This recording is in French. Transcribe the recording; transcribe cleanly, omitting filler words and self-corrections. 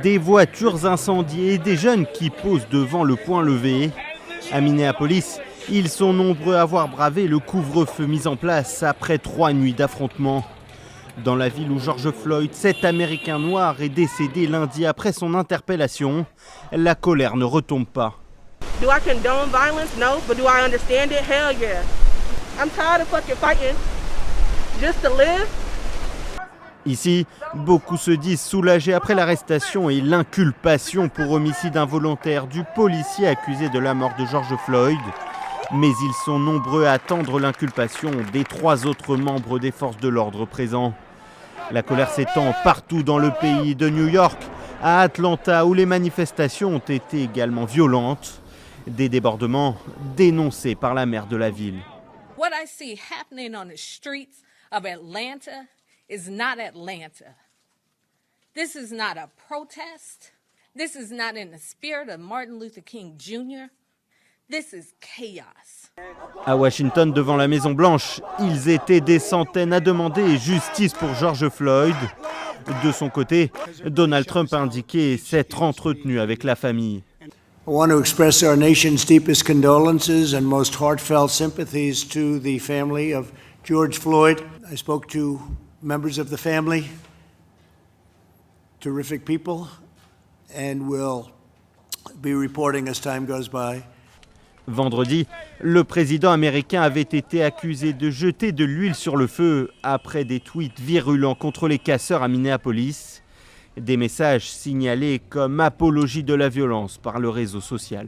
Des voitures incendiées et des jeunes qui posent devant le point levé. À Minneapolis, ils sont nombreux à avoir bravé le couvre-feu mis en place après 3 nuits d'affrontements. Dans la ville où George Floyd, cet Américain noir, est décédé lundi après son interpellation, la colère ne retombe pas. Do I condone violence? No, but do I understand it? Hell yeah. I'm tired of fucking fighting just to live. Ici, beaucoup se disent soulagés après l'arrestation et l'inculpation pour homicide involontaire du policier accusé de la mort de George Floyd. Mais ils sont nombreux à attendre l'inculpation des 3 autres membres des forces de l'ordre présents. La colère s'étend partout dans le pays, de New York à Atlanta, où les manifestations ont été également violentes. Des débordements dénoncés par la maire de la ville. What I see happening on the streets of Atlanta is not Atlanta. This is not a protest. This is not in the spirit of Martin Luther King Jr. This is chaos. À Washington, devant la Maison-Blanche, ils étaient des centaines à demander justice pour George Floyd. De son côté, Donald Trump a indiqué s'être entretenu avec la famille. I want to express our nation's deepest condolences and most heartfelt sympathies to the family of George Floyd. I spoke to members of the family, terrific people, and will be reporting as time goes by. Vendredi, le président américain avait été accusé de jeter de l'huile sur le feu après des tweets virulents contre les casseurs à Minneapolis. Des messages signalés comme apologie de la violence par le réseau social.